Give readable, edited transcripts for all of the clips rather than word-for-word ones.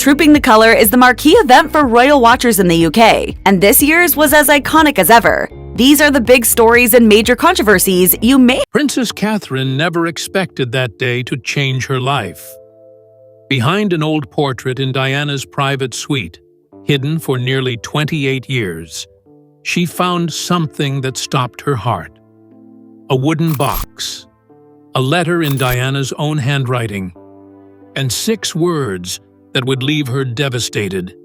Trooping the Colour is the marquee event for royal watchers in the UK, and this year's was as iconic as ever. These are the big stories and major controversies you may. Princess Catherine never expected that day to change her life. Behind an old portrait in Diana's private suite, hidden for nearly 28 years, she found something that stopped her heart. A wooden box, a letter in Diana's own handwriting, and 6 words that would leave her devastated.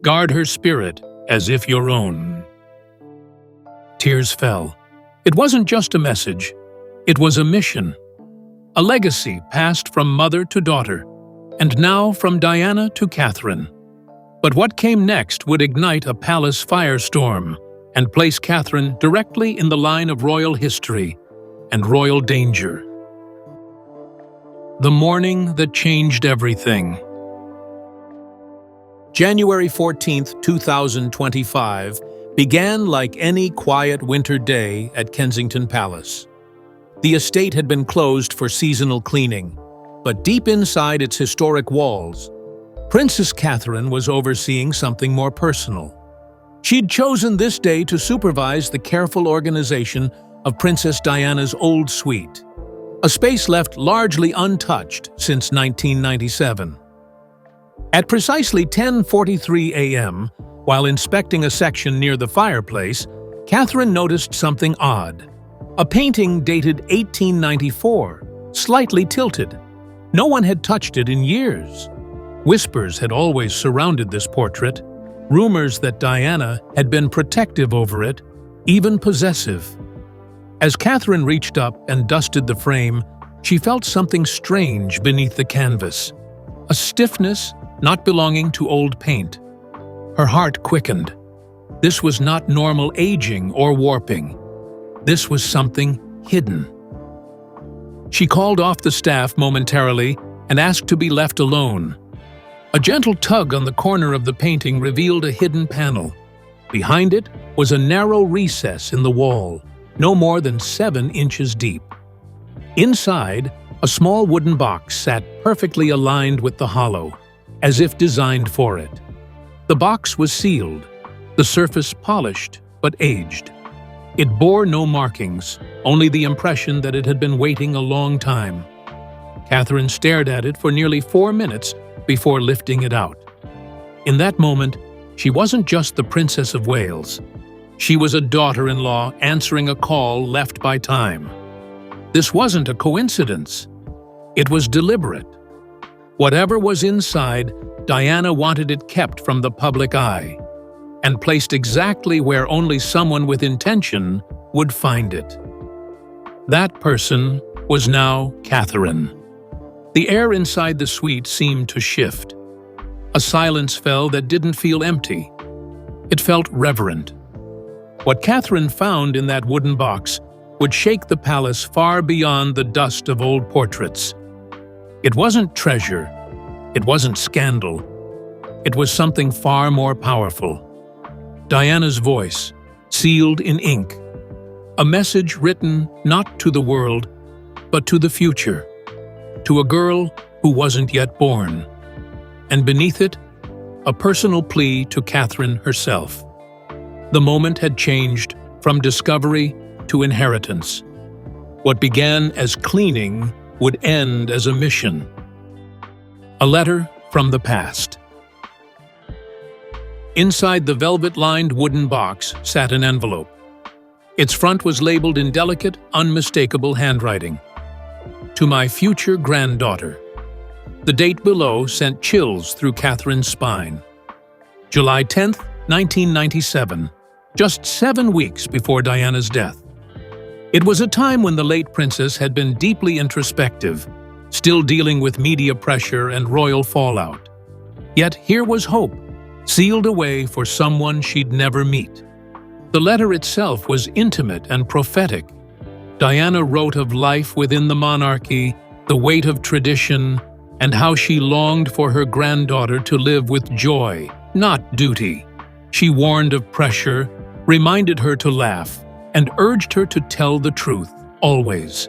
Guard her spirit as if your own. Tears fell. It wasn't just a message. It was a mission. A legacy passed from mother to daughter, and now from Diana to Catherine. But what came next would ignite a palace firestorm and place Catherine directly in the line of royal history and royal danger. The morning that changed everything. January 14, 2025, began like any quiet winter day at Kensington Palace. The estate had been closed for seasonal cleaning, but deep inside its historic walls, Princess Catherine was overseeing something more personal. She'd chosen this day to supervise the careful organization of Princess Diana's old suite, a space left largely untouched since 1997. At precisely 10:43 a.m., while inspecting a section near the fireplace, Catherine noticed something odd. A painting dated 1894, slightly tilted. No one had touched it in years. Whispers had always surrounded this portrait, rumors that Diana had been protective over it, even possessive. As Catherine reached up and dusted the frame, she felt something strange beneath the canvas. A stiffness not belonging to old paint. Her heart quickened. This was not normal aging or warping. This was something hidden. She called off the staff momentarily and asked to be left alone. A gentle tug on the corner of the painting revealed a hidden panel. Behind it was a narrow recess in the wall, no more than 7 inches deep. Inside, a small wooden box sat perfectly aligned with the hollow, as if designed for it. The box was sealed, the surface polished but aged. It bore no markings, only the impression that it had been waiting a long time. Catherine stared at it for nearly 4 minutes before lifting it out. In that moment, she wasn't just the Princess of Wales. She was a daughter-in-law answering a call left by time. This wasn't a coincidence. It was deliberate. Whatever was inside, Diana wanted it kept from the public eye, and placed exactly where only someone with intention would find it. That person was now Catherine. The air inside the suite seemed to shift. A silence fell that didn't feel empty. It felt reverent. What Catherine found in that wooden box would shake the palace far beyond the dust of old portraits. It wasn't treasure. It wasn't scandal. It was something far more powerful. Diana's voice, sealed in ink. A message written not to the world, but to the future. To a girl who wasn't yet born. And beneath it, a personal plea to Catherine herself. The moment had changed from discovery to inheritance. What began as cleaning would end as a mission. A letter from the past. Inside the velvet-lined wooden box sat an envelope. Its front was labeled in delicate, unmistakable handwriting. To my future granddaughter. The date below sent chills through Catherine's spine. July 10th, 1997, just 7 weeks before Diana's death. It was a time when the late princess had been deeply introspective, still dealing with media pressure and royal fallout. Yet here was hope, sealed away for someone she'd never meet. The letter itself was intimate and prophetic. Diana wrote of life within the monarchy, the weight of tradition, and how she longed for her granddaughter to live with joy, not duty. She warned of pressure, reminded her to laugh, and urged her to tell the truth, always.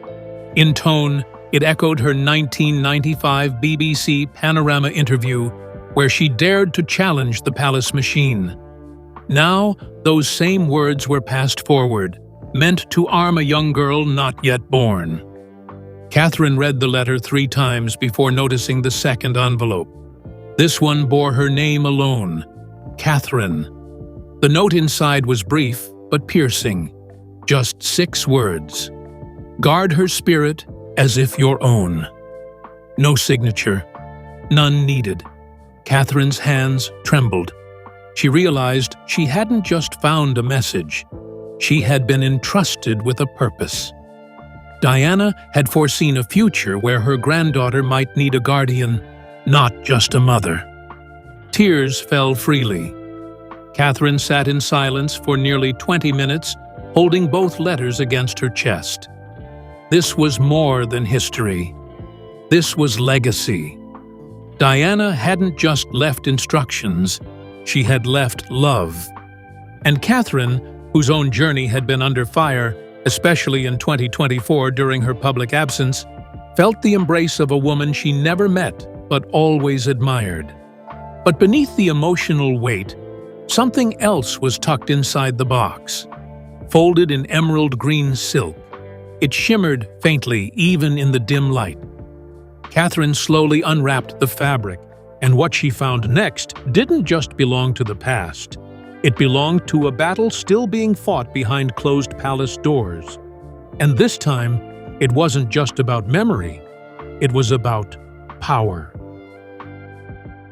In tone, it echoed her 1995 BBC Panorama interview, where she dared to challenge the palace machine. Now, those same words were passed forward, meant to arm a young girl not yet born. Catherine read the letter 3 times before noticing the second envelope. This one bore her name alone, Catherine. The note inside was brief but piercing, just 6 words. Guard her spirit as if your own. No signature, none needed. Catherine's hands trembled. She realized she hadn't just found a message. She had been entrusted with a purpose. Diana had foreseen a future where her granddaughter might need a guardian, not just a mother. Tears fell freely. Catherine sat in silence for nearly 20 minutes, holding both letters against her chest. This was more than history. This was legacy. Diana hadn't just left instructions, she had left love. And Catherine, whose own journey had been under fire, especially in 2024 during her public absence, felt the embrace of a woman she never met but always admired. But beneath the emotional weight, something else was tucked inside the box. Folded in emerald green silk, it shimmered faintly even in the dim light. Catherine slowly unwrapped the fabric, and what she found next didn't just belong to the past. It belonged to a battle still being fought behind closed palace doors. And this time, it wasn't just about memory, it was about power.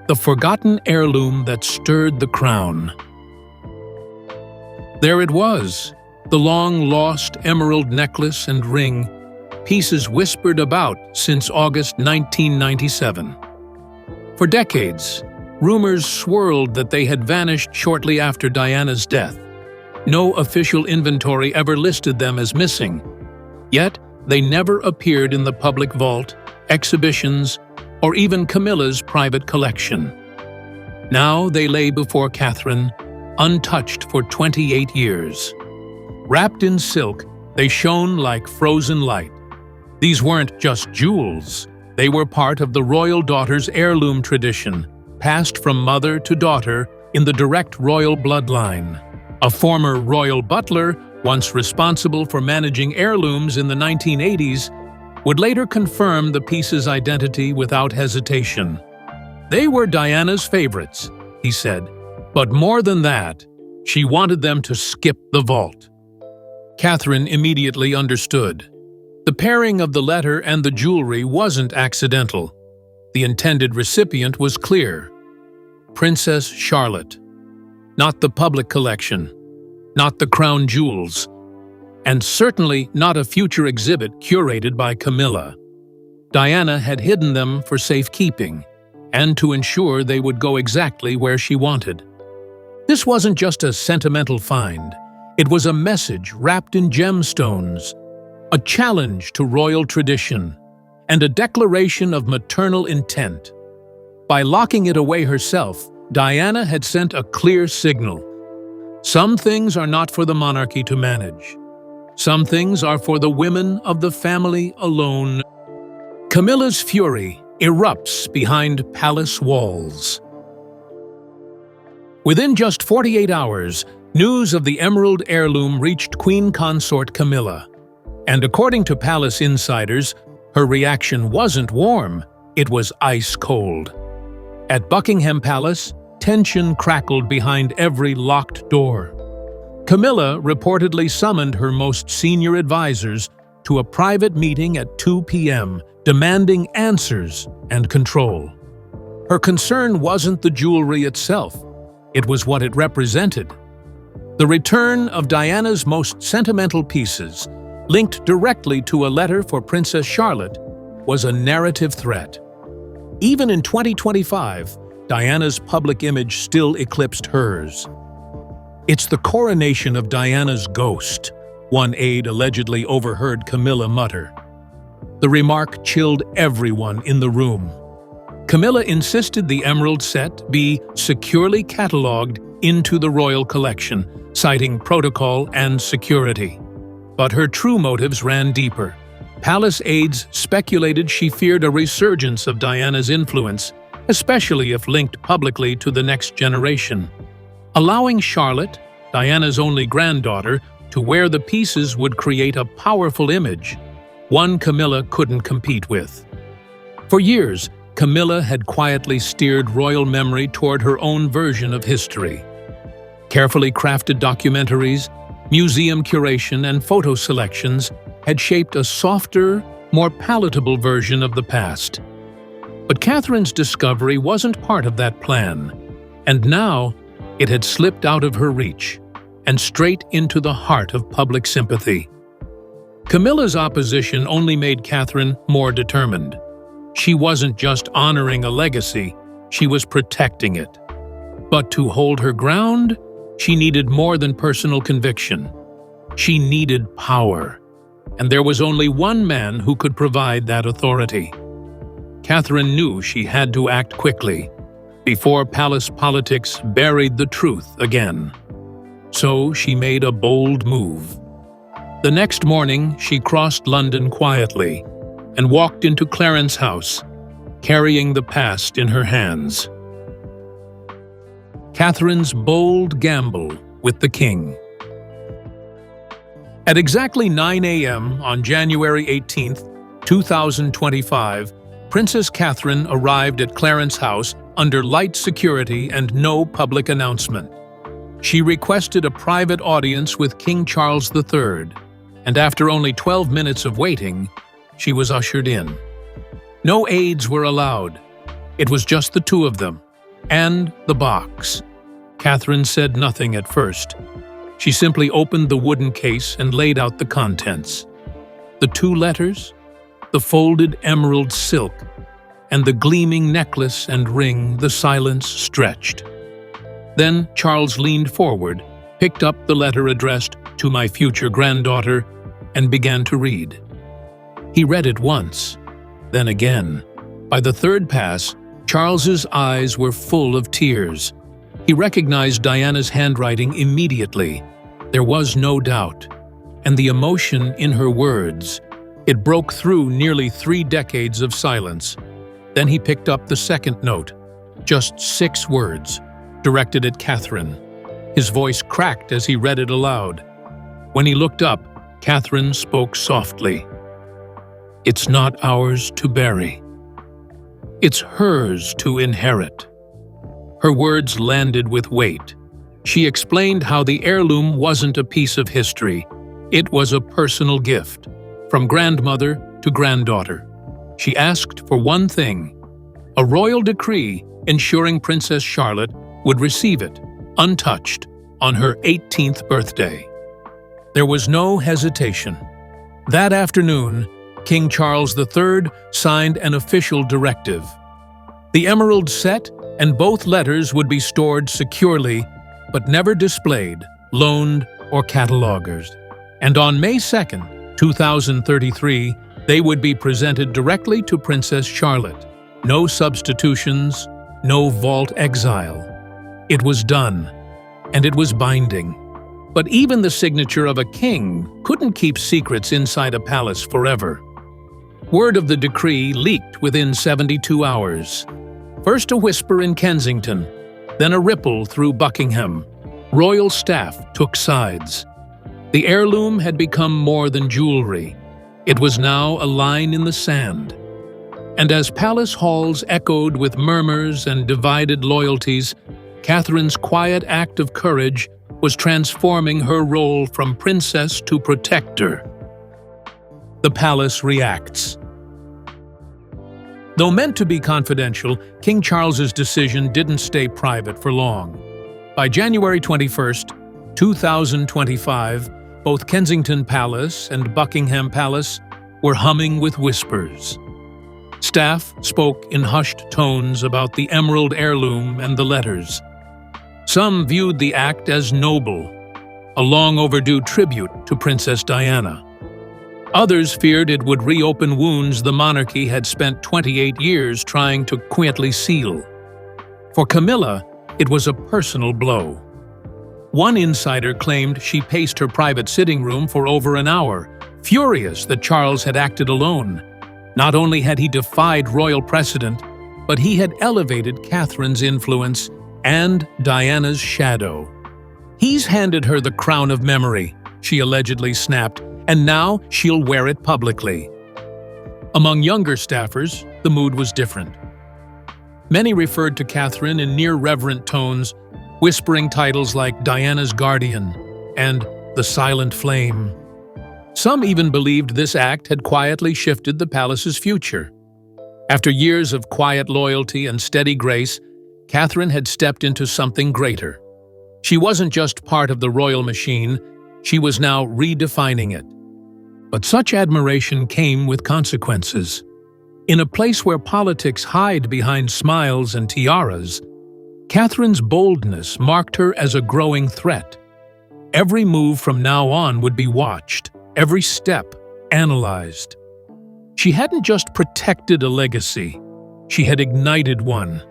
The forgotten heirloom that stirred the crown. There it was, the long-lost emerald necklace and ring, pieces whispered about since August 1997. For decades, rumors swirled that they had vanished shortly after Diana's death. No official inventory ever listed them as missing. Yet, they never appeared in the public vault, exhibitions, or even Camilla's private collection. Now they lay before Catherine, untouched for 28 years. Wrapped in silk, they shone like frozen light. These weren't just jewels, they were part of the royal daughter's heirloom tradition, passed from mother to daughter in the direct royal bloodline. A former royal butler, once responsible for managing heirlooms in the 1980s, would later confirm the piece's identity without hesitation. They were Diana's favorites, he said, but more than that, she wanted them to skip the vault. Catherine immediately understood. The pairing of the letter and the jewelry wasn't accidental. The intended recipient was clear. Princess Charlotte. Not the public collection, not the crown jewels, and certainly not a future exhibit curated by Camilla. Diana had hidden them for safekeeping, and to ensure they would go exactly where she wanted. This wasn't just a sentimental find, it was a message wrapped in gemstones, a challenge to royal tradition, and a declaration of maternal intent. By locking it away herself, Diana had sent a clear signal. Some things are not for the monarchy to manage. Some things are for the women of the family alone. Camilla's fury erupts behind palace walls. Within just 48 hours, news of the emerald heirloom reached Queen Consort Camilla. And according to palace insiders, her reaction wasn't warm, it was ice cold. At Buckingham Palace, tension crackled behind every locked door. Camilla reportedly summoned her most senior advisors to a private meeting at 2 p.m., demanding answers and control. Her concern wasn't the jewelry itself, it was what it represented. The return of Diana's most sentimental pieces, linked directly to a letter for Princess Charlotte, was a narrative threat. Even in 2025, Diana's public image still eclipsed hers. "It's the coronation of Diana's ghost," one aide allegedly overheard Camilla mutter. The remark chilled everyone in the room. Camilla insisted the emerald set be securely catalogued into the royal collection, citing protocol and security. But her true motives ran deeper. Palace aides speculated she feared a resurgence of Diana's influence, especially if linked publicly to the next generation. Allowing Charlotte, Diana's only granddaughter, to wear the pieces would create a powerful image, one Camilla couldn't compete with. For years, Camilla had quietly steered royal memory toward her own version of history. Carefully crafted documentaries, museum curation, and photo selections had shaped a softer, more palatable version of the past. But Catherine's discovery wasn't part of that plan, and now it had slipped out of her reach and straight into the heart of public sympathy. Camilla's opposition only made Catherine more determined. She wasn't just honoring a legacy, she was protecting it. But to hold her ground, she needed more than personal conviction. She needed power, and there was only one man who could provide that authority. Catherine knew she had to act quickly, before palace politics buried the truth again. So she made a bold move. The next morning, she crossed London quietly and walked into Clarence's house, carrying the past in her hands. Catherine's bold gamble with the king. At exactly 9 a.m. on January 18, 2025, Princess Catherine arrived at Clarence's house under light security and no public announcement. She requested a private audience with King Charles III, and after only 12 minutes of waiting, she was ushered in. No aides were allowed. It was just the two of them, and the box. Catherine said nothing at first. She simply opened the wooden case and laid out the contents. The two letters, the folded emerald silk, and the gleaming necklace and ring the silence stretched. Then Charles leaned forward, picked up the letter addressed to my future granddaughter, and began to read. He read it once, then again. By the third pass, Charles's eyes were full of tears. He recognized Diana's handwriting immediately. There was no doubt, and the emotion in her words. It broke through nearly 3 decades of silence. Then he picked up the second note, just 6 words, directed at Catherine. His voice cracked as he read it aloud. When he looked up, Catherine spoke softly. "It's not ours to bury. It's hers to inherit." Her words landed with weight. She explained how the heirloom wasn't a piece of history. It was a personal gift, from grandmother to granddaughter. She asked for one thing, a royal decree ensuring Princess Charlotte would receive it, untouched, on her 18th birthday. There was no hesitation. That afternoon, King Charles III signed an official directive. The emerald set and both letters would be stored securely, but never displayed, loaned, or cataloged. And on May 2, 2033, they would be presented directly to Princess Charlotte. No substitutions, no vault exile. It was done, and it was binding. But even the signature of a king couldn't keep secrets inside a palace forever. Word of the decree leaked within 72 hours. First a whisper in Kensington, then a ripple through Buckingham. Royal staff took sides. The heirloom had become more than jewelry. It was now a line in the sand. And as palace halls echoed with murmurs and divided loyalties, Catherine's quiet act of courage was transforming her role from princess to protector. The palace reacts. Though meant to be confidential, King Charles's decision didn't stay private for long. By January 21, 2025, both Kensington Palace and Buckingham Palace were humming with whispers. Staff spoke in hushed tones about the emerald heirloom and the letters. Some viewed the act as noble, a long-overdue tribute to Princess Diana. Others feared it would reopen wounds the monarchy had spent 28 years trying to quietly seal. For Camilla, it was a personal blow. One insider claimed she paced her private sitting room for over an hour, furious that Charles had acted alone. Not only had he defied royal precedent, but he had elevated Catherine's influence and Diana's shadow. "He's handed her the crown of memory," she allegedly snapped, "and now she'll wear it publicly." Among younger staffers, the mood was different. Many referred to Catherine in near-reverent tones, whispering titles like Diana's Guardian and the Silent Flame. Some even believed this act had quietly shifted the palace's future. After years of quiet loyalty and steady grace, Catherine had stepped into something greater. She wasn't just part of the royal machine, she was now redefining it. But such admiration came with consequences. In a place where politics hide behind smiles and tiaras, Catherine's boldness marked her as a growing threat. Every move from now on would be watched, every step analyzed. She hadn't just protected a legacy, she had ignited one.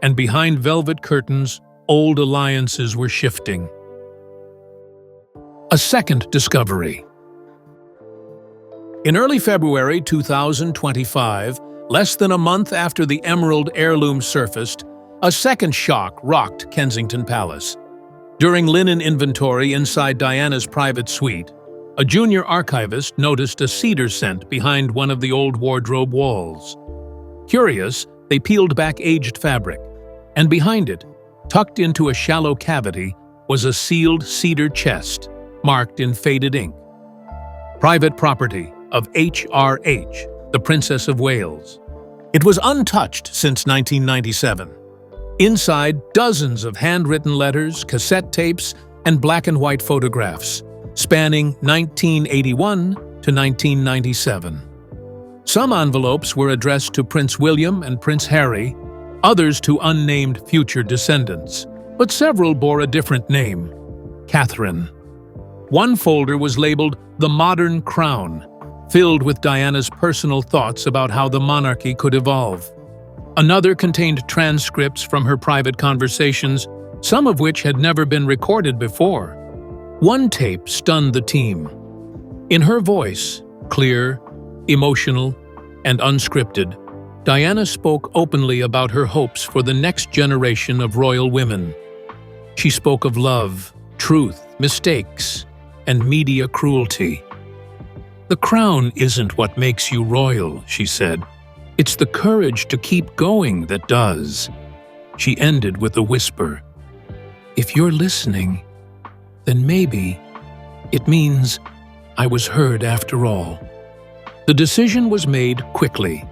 And behind velvet curtains, old alliances were shifting. A second discovery. In early February 2025, less than a month after the emerald heirloom surfaced, a second shock rocked Kensington Palace. During linen inventory inside Diana's private suite, a junior archivist noticed a cedar scent behind one of the old wardrobe walls. Curious, they peeled back aged fabric, and behind it, tucked into a shallow cavity, was a sealed cedar chest, marked in faded ink. Private property of H.R.H., the Princess of Wales. It was untouched since 1997. Inside, dozens of handwritten letters, cassette tapes, and black and white photographs, spanning 1981 to 1997. Some envelopes were addressed to Prince William and Prince Harry, others to unnamed future descendants, but several bore a different name: Catherine. One folder was labeled "The Modern Crown," filled with Diana's personal thoughts about how the monarchy could evolve. Another contained transcripts from her private conversations, some of which had never been recorded before. One tape stunned the team. In her voice, clear, emotional, and unscripted, Diana spoke openly about her hopes for the next generation of royal women. She spoke of love, truth, mistakes, and media cruelty. "The crown isn't what makes you royal," she said. "It's the courage to keep going that does." She ended with a whisper. "If you're listening, then maybe it means I was heard after all." The decision was made quickly.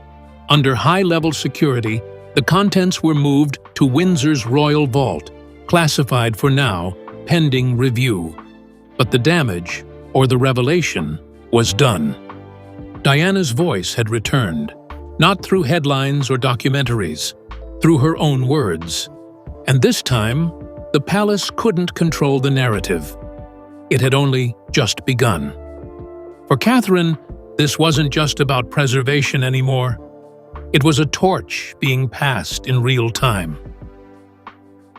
Under high-level security, the contents were moved to Windsor's royal vault, classified for now, pending review. But the damage, or the revelation, was done. Diana's voice had returned, not through headlines or documentaries, through her own words. And this time, the palace couldn't control the narrative. It had only just begun. For Catherine, this wasn't just about preservation anymore. It was a torch being passed in real time.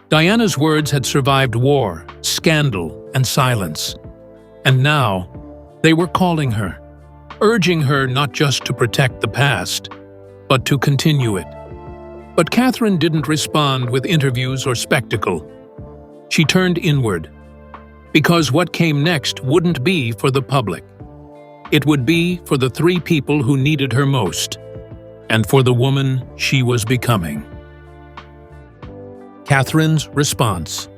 Diana's words had survived war, scandal, and silence. And now, they were calling her, urging her not just to protect the past, but to continue it. But Catherine didn't respond with interviews or spectacle. She turned inward, because what came next wouldn't be for the public. It would be for the three people who needed her most, and for the woman she was becoming. Catherine's response.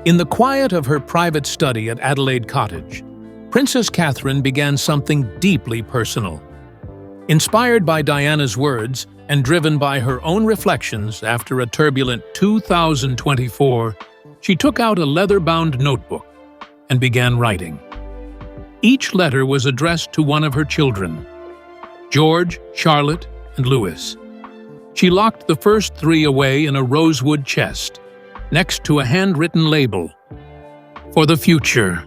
In the quiet of her private study at Adelaide Cottage, Princess Catherine began something deeply personal. Inspired by Diana's words and driven by her own reflections after a turbulent 2024, she took out a leather-bound notebook and began writing. Each letter was addressed to one of her children: George, Charlotte, and Louis. She locked the first three away in a rosewood chest, next to a handwritten label: "For the future.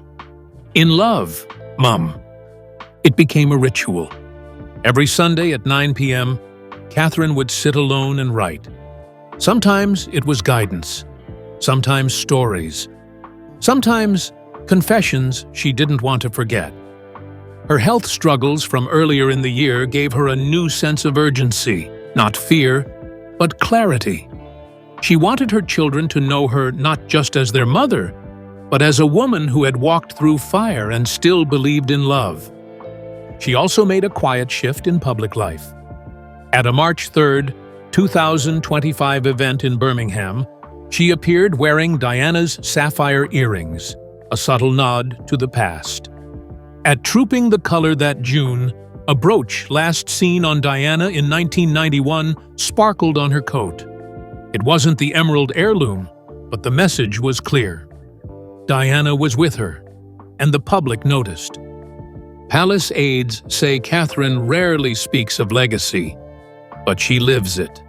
In love, Mum." It became a ritual. Every Sunday at 9 p.m., Catherine would sit alone and write. Sometimes it was guidance, sometimes stories, sometimes confessions she didn't want to forget. Her health struggles from earlier in the year gave her a new sense of urgency. Not fear, but clarity. She wanted her children to know her not just as their mother, but as a woman who had walked through fire and still believed in love. She also made a quiet shift in public life. At a March 3, 2025 event in Birmingham, she appeared wearing Diana's sapphire earrings, a subtle nod to the past. At Trooping the Color that June, a brooch last seen on Diana in 1991 sparkled on her coat. It wasn't the emerald heirloom, but the message was clear. Diana was with her, and the public noticed. Palace aides say Catherine rarely speaks of legacy, but she lives it.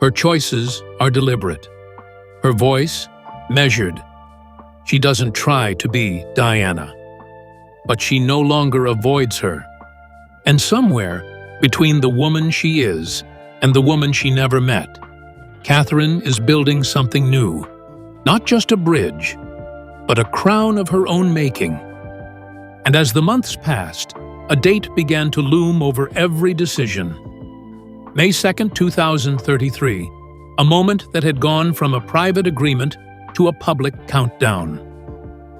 Her choices are deliberate. Her voice, measured. She doesn't try to be Diana, but she no longer avoids her. And somewhere, between the woman she is and the woman she never met, Catherine is building something new. Not just a bridge, but a crown of her own making. And as the months passed, a date began to loom over every decision. May 2, 2033, a moment that had gone from a private agreement to a public countdown.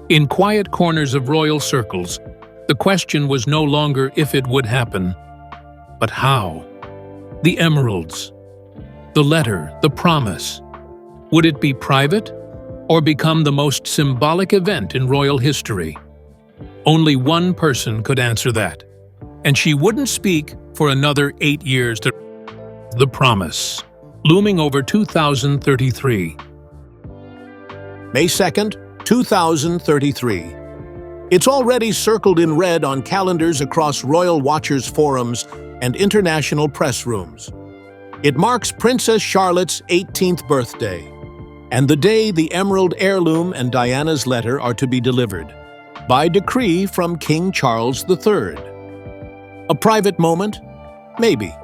In quiet corners of royal circles, the question was no longer if it would happen, but how. The emeralds, the letter, the promise. Would it be private or become the most symbolic event in royal history? Only one person could answer that, and she wouldn't speak for another 8 years. The promise, looming over 2033. May 2nd, 2033. It's already circled in red on calendars across Royal Watchers forums and international press rooms. It marks Princess Charlotte's 18th birthday, and the day the emerald heirloom and Diana's letter are to be delivered, by decree from King Charles III. A private moment? Maybe.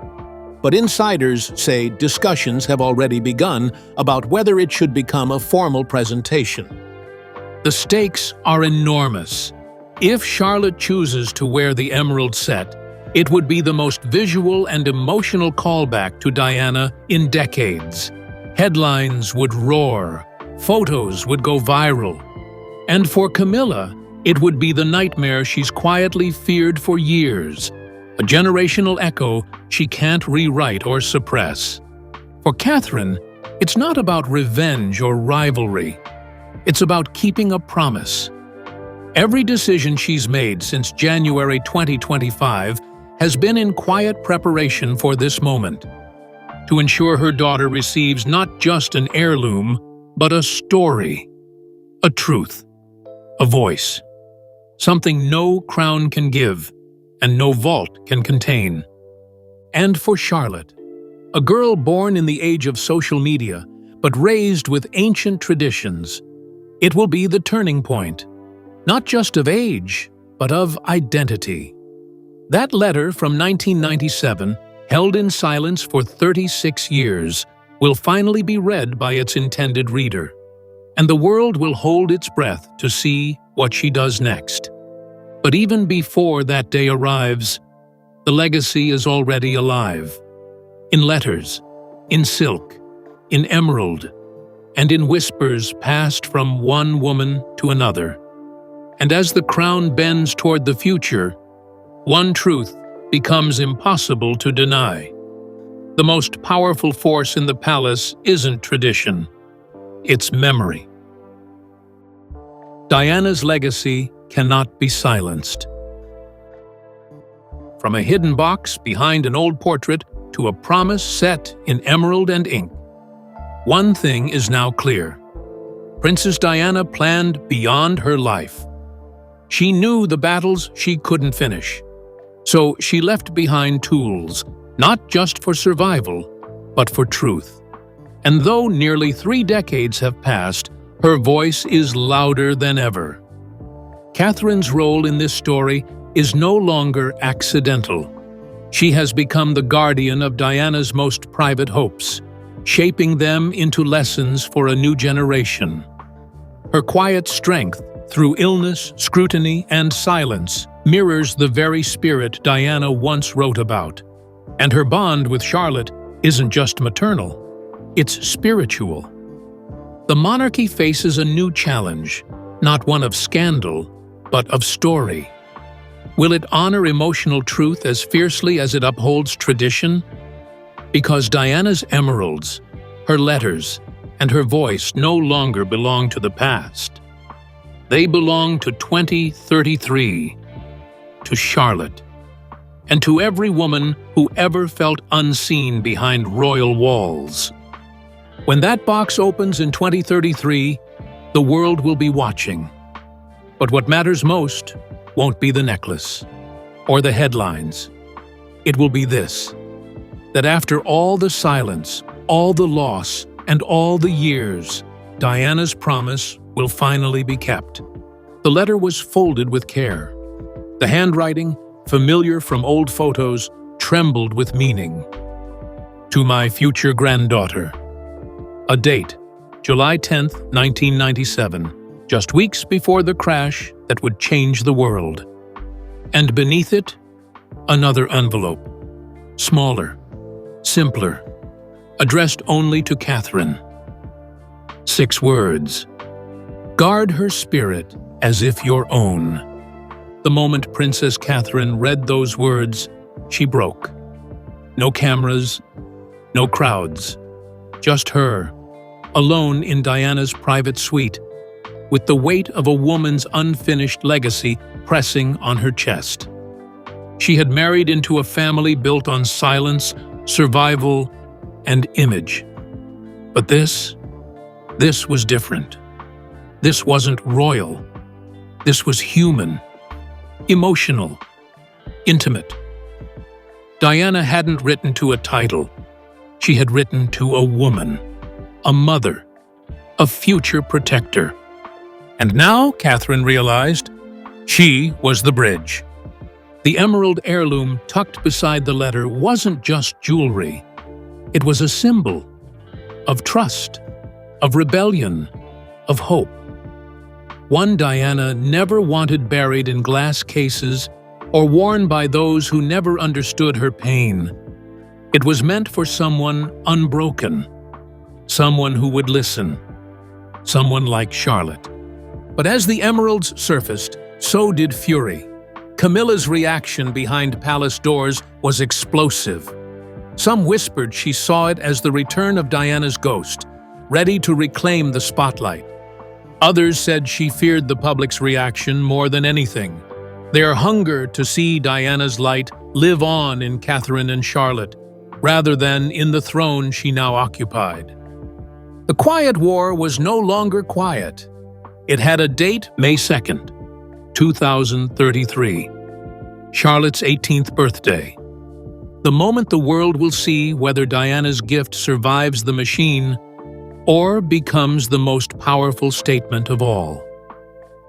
But insiders say discussions have already begun about whether it should become a formal presentation. The stakes are enormous. If Charlotte chooses to wear the emerald set, it would be the most visual and emotional callback to Diana in decades. Headlines would roar, photos would go viral. And for Camilla, it would be the nightmare she's quietly feared for years, a generational echo she can't rewrite or suppress. For Catherine, it's not about revenge or rivalry. It's about keeping a promise. Every decision she's made since January 2025 has been in quiet preparation for this moment, to ensure her daughter receives not just an heirloom, but a story, a truth, a voice, something no crown can give and no vault can contain. And for Charlotte, a girl born in the age of social media, but raised with ancient traditions, it will be the turning point, not just of age, but of identity. That letter from 1997, held in silence for 36 years, will finally be read by its intended reader, and the world will hold its breath to see what she does next. But even before that day arrives, the legacy is already alive. In letters, in silk, in emerald, and in whispers passed from one woman to another. And as the crown bends toward the future, one truth becomes impossible to deny. The most powerful force in the palace isn't tradition, it's memory. Diana's legacy cannot be silenced. From a hidden box behind an old portrait to a promise set in emerald and ink, one thing is now clear. Princess Diana planned beyond her life. She knew the battles she couldn't finish. So she left behind tools, not just for survival, but for truth. And though nearly 3 decades have passed, her voice is louder than ever. Catherine's role in this story is no longer accidental. She has become the guardian of Diana's most private hopes, shaping them into lessons for a new generation. Her quiet strength, through illness, scrutiny, and silence, mirrors the very spirit Diana once wrote about. And her bond with Charlotte isn't just maternal, it's spiritual. The monarchy faces a new challenge, not one of scandal, but of story. Will it honor emotional truth as fiercely as it upholds tradition? Because Diana's emeralds, her letters, and her voice no longer belong to the past. They belong to 2033, to Charlotte, and to every woman who ever felt unseen behind royal walls. When that box opens in 2033, the world will be watching. But what matters most won't be the necklace or the headlines. It will be this: that after all the silence, all the loss, and all the years, Diana's promise will finally be kept. The letter was folded with care. The handwriting, familiar from old photos, trembled with meaning. To my future granddaughter. A date, July 10, 1997, just weeks before the crash that would change the world. And beneath it, another envelope, smaller, simpler, addressed only to Catherine. 6 words. Guard her spirit as if your own. The moment Princess Catherine read those words, she broke. No cameras, no crowds, just her, alone in Diana's private suite, with the weight of a woman's unfinished legacy pressing on her chest. She had married into a family built on silence, survival, and image. But this was different. This wasn't royal. This was human, emotional, intimate. Diana hadn't written to a title. She had written to a woman, a mother, a future protector. And now, Catherine realized, she was the bridge. The emerald heirloom tucked beside the letter wasn't just jewelry. It was a symbol of trust, of rebellion, of hope. One Diana never wanted buried in glass cases or worn by those who never understood her pain. It was meant for someone unbroken, someone who would listen, someone like Charlotte. But as the emeralds surfaced, so did fury. Camilla's reaction behind palace doors was explosive. Some whispered she saw it as the return of Diana's ghost, ready to reclaim the spotlight. Others said she feared the public's reaction more than anything. Their hunger to see Diana's light live on in Catherine and Charlotte, rather than in the throne she now occupied. The quiet war was no longer quiet. It had a date, May 2nd, 2033, Charlotte's 18th birthday. The moment the world will see whether Diana's gift survives the machine or becomes the most powerful statement of all.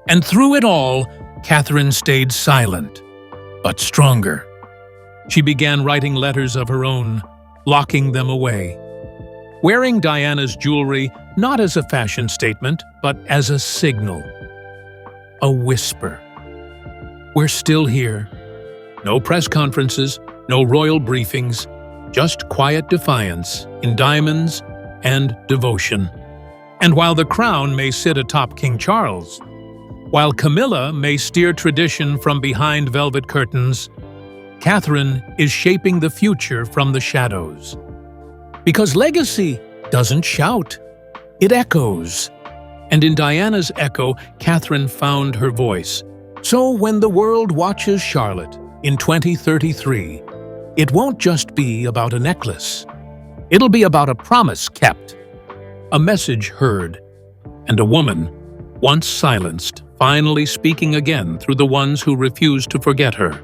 And through it all, Catherine stayed silent, but stronger. She began writing letters of her own, locking them away. Wearing Diana's jewelry not as a fashion statement, but as a signal. A whisper. We're still here. No press conferences, no royal briefings, just quiet defiance in diamonds and devotion. And while the crown may sit atop King Charles, while Camilla may steer tradition from behind velvet curtains, Catherine is shaping the future from the shadows. Because legacy doesn't shout, it echoes. And in Diana's echo, Catherine found her voice. So when the world watches Charlotte in 2033, it won't just be about a necklace. It'll be about a promise kept, a message heard, and a woman, once silenced, finally speaking again through the ones who refused to forget her.